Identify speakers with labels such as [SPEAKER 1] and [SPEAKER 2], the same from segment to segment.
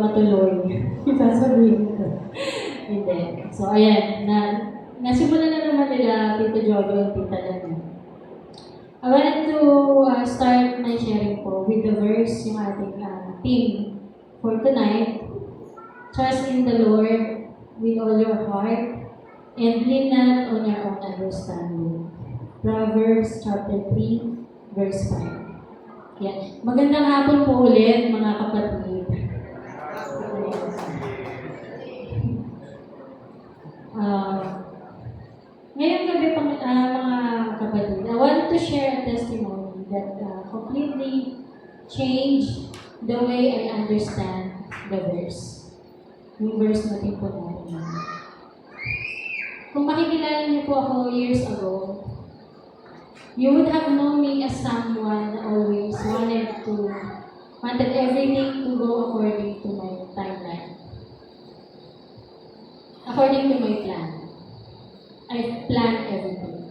[SPEAKER 1] patuloy. Sasabihin ko. Hindi. So, ayan. Nasimulan na naman nila Tito Jojo at Tita Lana. I wanted to start my sharing po with the verse, yung ating theme for tonight. Trust in the Lord with all your heart and lean not on your own understanding. Proverbs chapter 3, verse 5. Yan. Magandang hapon po ulit, mga kapatid. Ngayong gabi mga kapatid, I want to share a testimony that completely changed the way I understand the verse. Yung verse natin po natin. Kung makikilala niyo po ako years ago, you would have known me as someone na always wanted everything to go according to my timeline. According to my plan. I plan everything.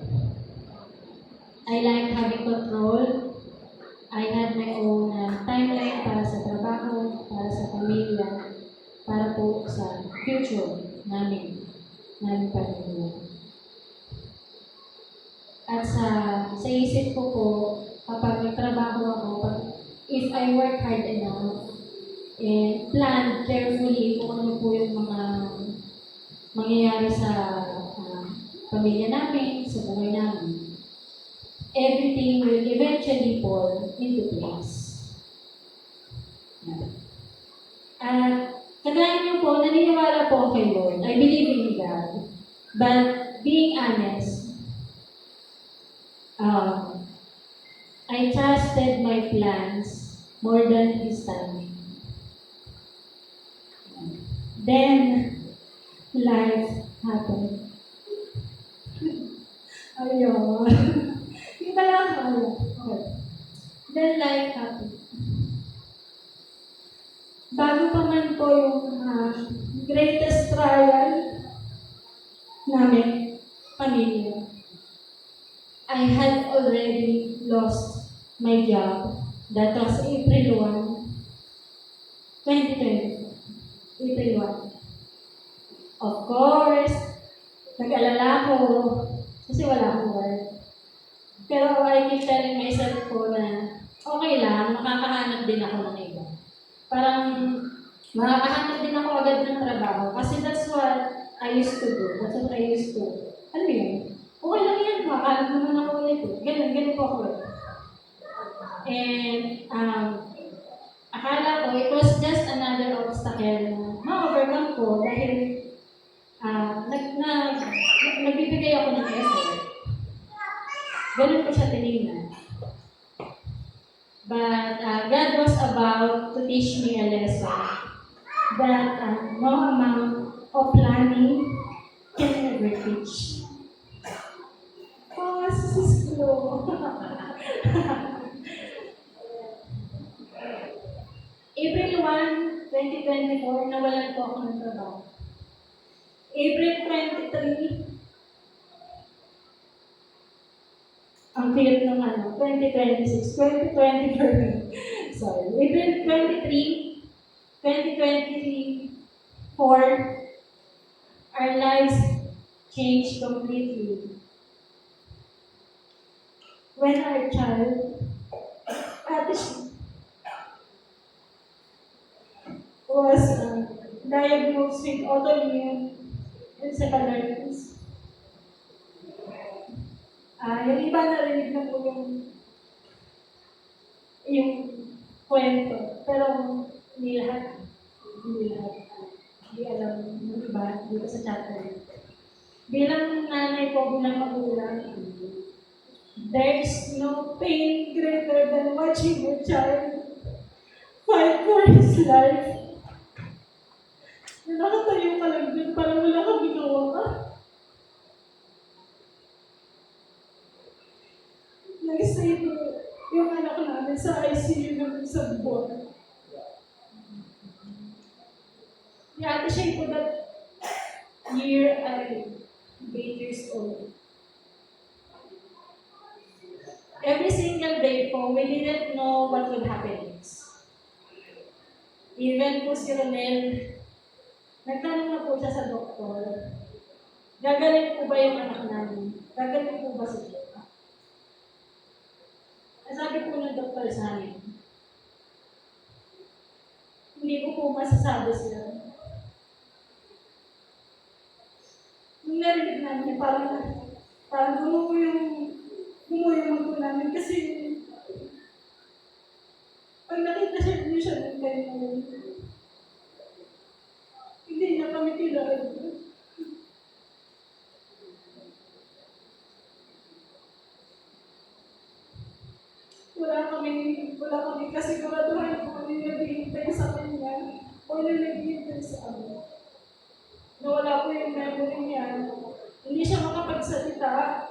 [SPEAKER 1] I like having control. I had my own timeline para sa trabaho, para sa pamilya, para po sa future namin pamilya. At sa isip ko po, kapag nagtrabaho ako, if I work hard enough, and plan carefully kung ano po yung mga mangyayari sa pamilya namin, sa buhay namin, everything will eventually fall into place. Kagaya niyo po, naniniwala po ako kay Lord. I believe in God. But being honest, I trusted my plans more than His timing. Then, life happened. Ayun. Hindi talaga kaya. Okay. Then, life happened. Bago pa man po yung greatest trial namin, pamilya, I had already lost my job. That was April 1, 2024. April 1. Of course, nag-alala ko kasi wala akong work. Pero I keep telling myself ko na okay lang, makakahanap din ako ng iba. Parang makakahanap din ako agad ng trabaho kasi that's what I used to do. That's what I used to. Ano yun? Okay lang yan, makahanap naman ako ulit. Ganun po ako. And akala ko it was just another obstacle na ma-overcome ko dahil nagbibigay ako ng effort. Ganun ko siya tinignan. But God was about to teach me a lesson that no amount of planning can ever teach. Oh, sis ko. April 1, 2024, nawalan po ako ng trabaho. April 23, ang clear ng 2026, 2024. Sorry. April 23, 2024, our lives changed completely. When our child, was diagnosed with autoimmune encephalitis. Yung iba narinig na po yung kwento. Pero hindi lahat. Hindi alam ng iba dito sa chapter. Bilang nanay po, bilang magulang, there's no pain greater than watching your child fight for his life. Nakatayo ka lang din, parang wala kang ginawa ka. Nag-stay yung anak namin sa ICU ng isang buwan. Si Ate Shay po that year ay 8 years old. Every single day po, we didn't know what would happen next. Even po si Ronel, nagtanong na po siya sa doktor, gagaling po ba yung anak namin? Gagaling po ba siya? Ang sabi po ng doktor sa amin, hindi ko po masasabi sila. Nung narinig namin, parang gumuyo po namin kasi pag nakita niyo siya ng kayo, hindi na kami kilala. Wala kami kasiguraduhan kung ano yung naghihintay sa kanya o ano yung naghihintay sa amin. Nawala po yung memory niya. Hindi siya makapagsalita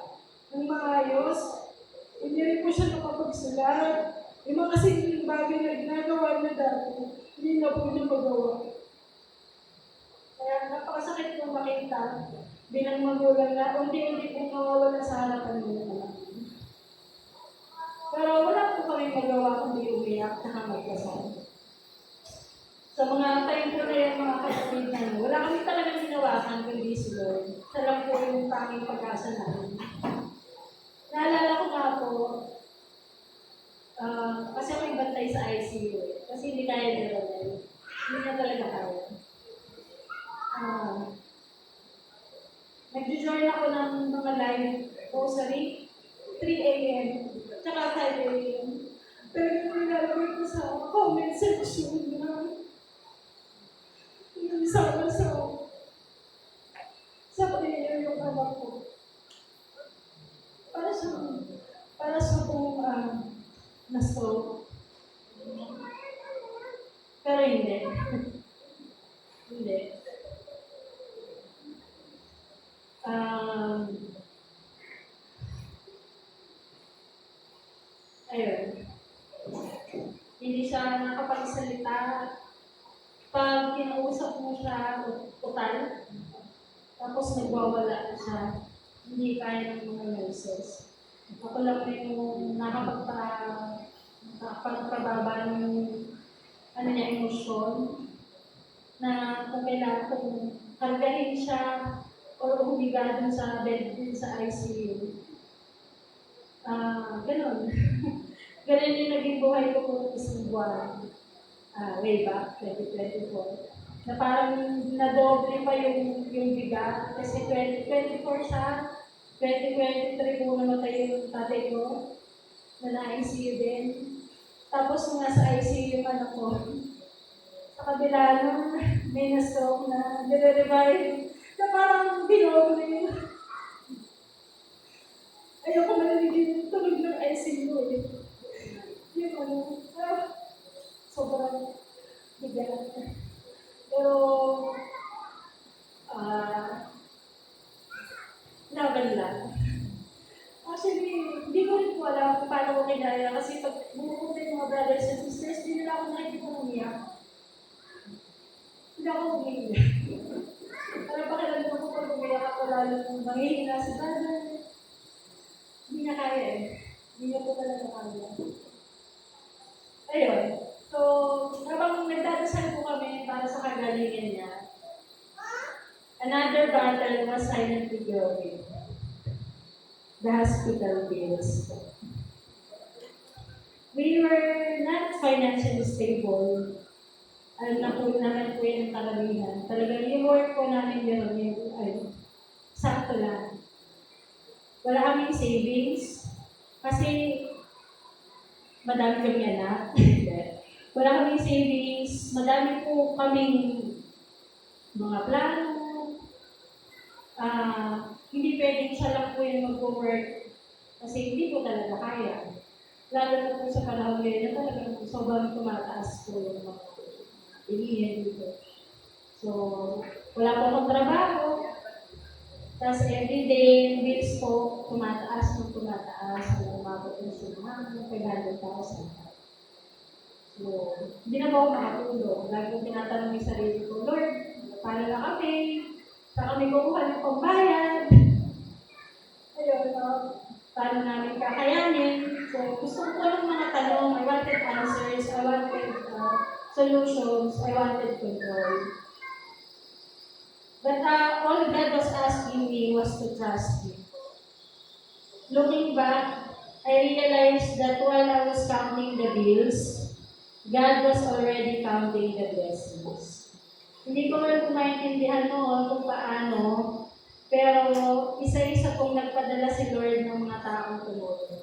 [SPEAKER 1] ng maayos. Hindi rin po siya nakapagsulat. Yung mga simpleng bagay na ginagawa niya dati, hindi na po niya magawa. Kaya napakasakit po makita bilang magulang na unti-unti pong nawawala sa harapan ng anak. Pero wala po kami magawa kundi umiyak at magdasal. Sa mga time po na yan, mga kapatid namin, wala kami talagang ginawakan kundi si Lord. Siya lang po yung tanging pag-asa namin. Naalala ko nga po, kasi ako'y bantay sa ICU kasi hindi kaya ni Ronel. Hindi niya talaga kaya. Nag-join ako ng mga live rosary, 3 a.m. Tsaka 5 a.m. Pero yung nilalagay ko sa comment section na yung sa prayer yung anak ko. Para sa kung na-stroke. Pero hindi. Hindi. Ayun. Hindi siya nakapagsalita. Pag kinausap mo siya, total. Tapos nagwawala siya. Hindi kaya ng mga nurses. Ako lang rin yung nakapagpababa ng emosyon na kung kailangan kong kargahin siya o humiga dun sa bed din sa ICU. Ganon. Ganon yung naging buhay ko po isang buwan. Way back, 2024. Na parang nadoble pa yung bigat. Kasi 2024 siya, 2023 po namatay yung tatay ko na na-ICU din. Tapos nung nasa ICU yung anak ko, sa kabila nung may na-stroke na nire-revive na parang binoble yun. Ayoko marinig yung tulog ng ICU eh. Yung sobrang bigat. Pero, laban lang. Actually, hindi ko rin po alam kung paano ko kinaya kasi pag bumupunta yung mga brothers and sisters, hindi nila ako nakikita umiyak. Hindi ako umiyak. Parang pakialam ko pag umiyak ako lalo kung manghihina si brother. Hindi niya kaya eh. Hindi niya po talaga kaya. Ayun. So, habang nagdadasal po kami para sa kagalingan niya, another battle was silently growing. The hospital bills. We were not financially stable. Alam na po naman po yung karamihan. Talagang yung work po namin yun, sakto lang. Wala kaming savings. Kasi madami kami anak. Wala kaming savings. Madami po kaming mga plano. Hindi pwedeng siya lang po yung mag-work kasi hindi po talaga kaya. Lalo na po sa panahon ngayon na talagang sobrang tumataas po yung mga bilihin dito. So, wala po akong trabaho. Tapos everyday, bills po, tumataas. Hanggang umabot na siya ng 500,000. So, hindi na po ako makatulog. Lagi kong tinatanong yung sarili ko, Lord, paano na kami? Saan kami kukuha ng pambayad? Ayun, paano namin kakayanin? So, gusto ko ng mga tanong. I wanted answers. I wanted solutions, I wanted control. But all God was asking me was to trust Him. Looking back, I realized that while I was counting the bills, God was already counting the blessings. Hindi ko man maintindihan noon kung paano, pero isa-isa pong nagpadala si Lord ng mga taong tumulong.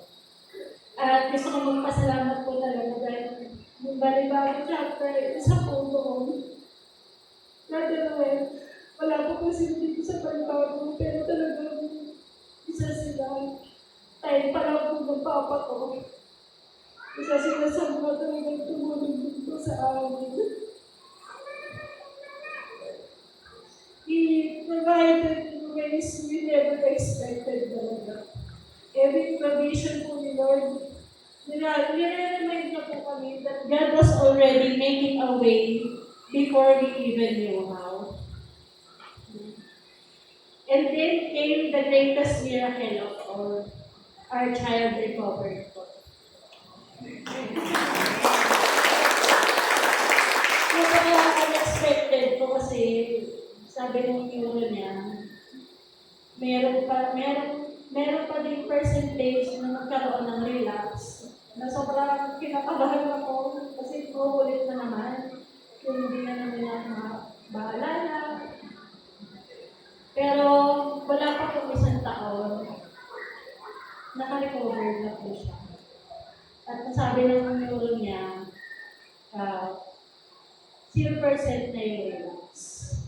[SPEAKER 1] At gusto ko magpasalamat po talaga dahil yung balibago chapter, isa po doon. Nadalawa, wala po kasi dito sa balibago, pero talagang isa sila. Tayo pa lang po ng papa ko. Isa sila sa mga talagang tumulong dito sa amin. He provided in ways we never expected talaga. Every provision po ni Lord, nire-remind na po kami that God was already making a way before we even knew how. And then came the greatest miracle of all, our child recovered po. Unexpected po kasi sabi ng neuro niya, meron pa din percentage na magkaroon ng relapse na sobrang kinakabahan ako kasi ulit na naman kung hindi na naman ako bahala na. Pero wala pa po isang taon, naka-recover na po siya. At sabi ng neuro niya, 0% na yung relapse.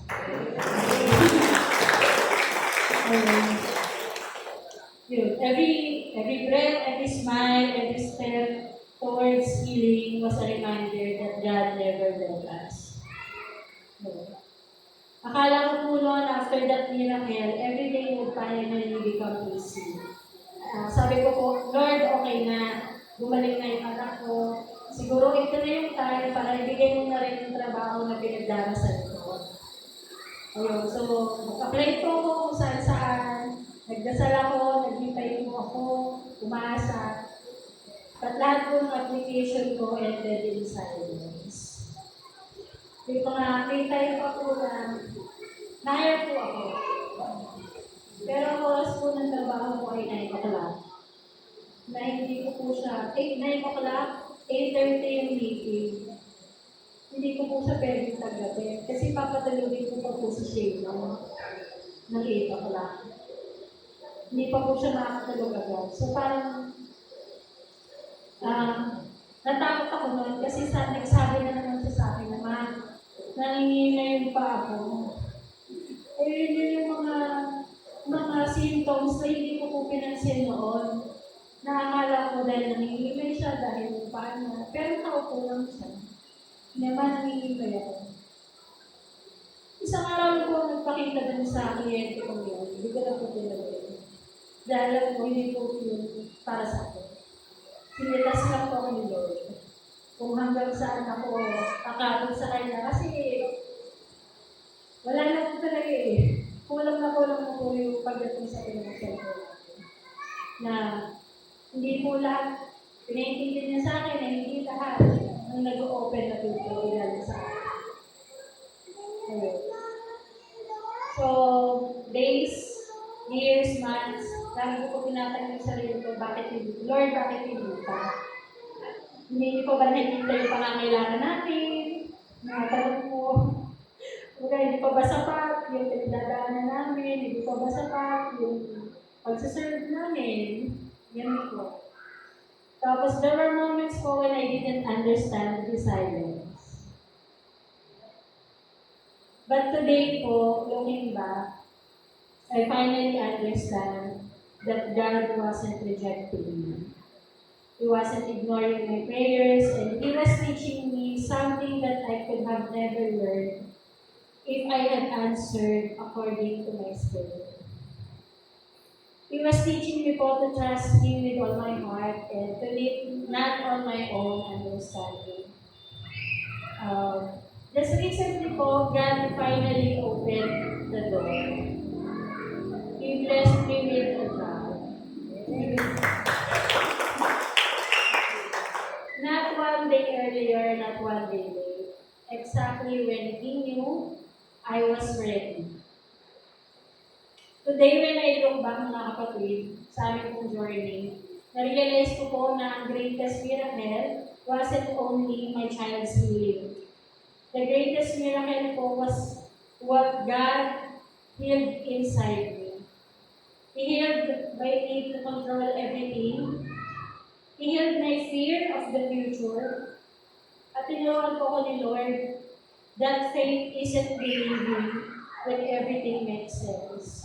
[SPEAKER 1] Yun. Every breath, every smile, every step towards healing was a reminder that God never left us. Akala ko po noon, after that miracle, every day would finally become easy. Sabi ko po, Lord, okay na. Bumalik na yung anak ko. Siguro ito na yung time para ibigay mo na rin yung trabaho na pinagdarasal ko. Ayun, so mag-apply po ako kung saan-saan. Nagdasal ako, naghintay po ako, umaasa. At lahat po ng application ko ended in silence. Dito nga, may time pa po na na-hire po ako. Pero ang oras po ng trabaho ko ay 9 o'clock. Na hindi ko po siya, 9 o'clock, 8:30 yung meeting. Hindi ko po siya pwedeng tagapin. Kasi papatulogin ko pa po si Shayla ng 8 o'clock. Hindi pa po siya makakatulog agad. So parang, natakot ako noon kasi nagsabi na naman siya sa akin na nanginginig pa ako. Eh, yun yung mga symptoms na hindi ko po pinansin noon. Nakakala ko dahil nanginginig siya dahil paano. Pero nakaupo lang siya. Naman nanginginig ako. Isang araw ko nagpakita din sa kliyente ko yun. Hindi ko na po tinagin. Dahil alam ko, hindi po yun para sa akin. Sinitas lang po ako ni Lord. Kung hanggang saan ako akabot sa kanya. Kasi wala na po talaga eh. Kulang na po yung pagdating sa pinag-sentro natin. Na hindi po lahat, pinaintindi niya sa akin na hindi lahat ang nag-open na tutorial sa akin. Ayun. So, days, years, months, lagi ko tinatanong sa sarili ko, bakit hindi? Lord, bakit hindi ka? Hindi pa ba nakikita yung pangangailangan natin? Nakatanong mo, hindi pa ba sapat yung pinagdadaanan namin? Hindi pa ba sapat yung pagsaserve namin? Yan po. Tapos there were moments po when I didn't understand the silence. But today po, looking back, I finally understand that God wasn't rejecting me. He wasn't ignoring my prayers, and He was teaching me something that I could have never learned if I had answered according to my spirit. He was teaching me po to trust Him with all my heart and to live not on my own understanding. Just recently po, God finally opened the door. He blessed me with a job. Not one day earlier, not one day late. I was ready. Today, when I look back mga kapatid, sa aming pong journey, na-realize ko po na ang greatest miracle wasn't only my child's healing. The greatest miracle po was what God healed inside me. He healed my need to control everything. He healed my fear of the future. At tinuruan po ko ni Lord that faith isn't believing when everything makes sense.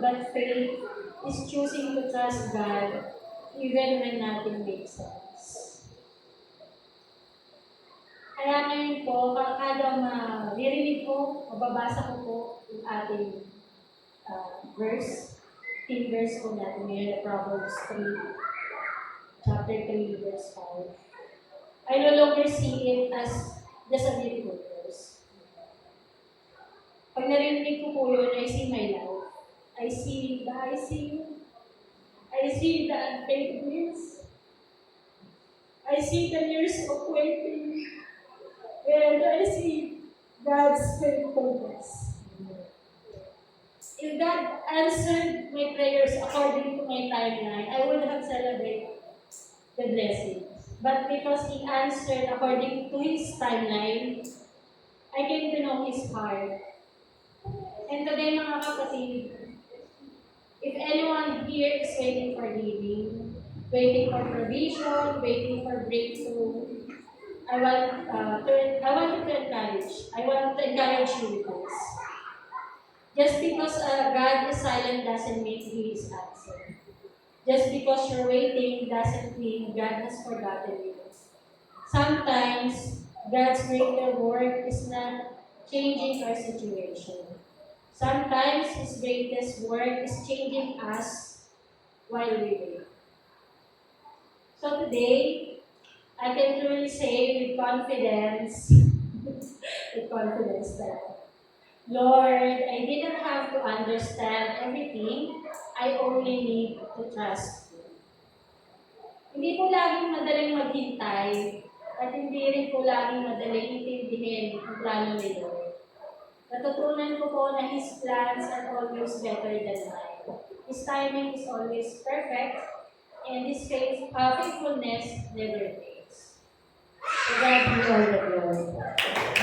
[SPEAKER 1] But faith is choosing to trust God even when nothing makes sense. Kaya ngayon po, kada maririnig ko, mababasa ko po yung ating verse, 15 verse po natin ngayon, Proverbs 3, chapter 3, verse 5. I no longer see it as just a beautiful verse. Pag narinig ko po yun, I see my life. I see the unpaid bills. I see the years of waiting. And I see God's faithfulness. If God answered my prayers according to my timeline, I would have celebrated the blessings. But because He answered according to His timeline, I came to know His heart. And today, mga kapatid, if anyone here is waiting for healing, waiting for provision, waiting for breakthrough, I want to encourage you with this. Just because God is silent doesn't mean He is absent. Just because you're waiting doesn't mean God has forgotten you. Sometimes God's greater work is not changing our situation. Sometimes His greatest work is changing us while we wait. So today, I can truly say with confidence, that, Lord, I didn't have to understand everything. I only need to trust you. Hindi po laging madaling maghintay at hindi rin po laging madaling intindihin ang plano ni Lord. Natutunan ko po na His plans are always better than mine. His timing is always perfect, and His faithfulness never fades. To God be all the glory.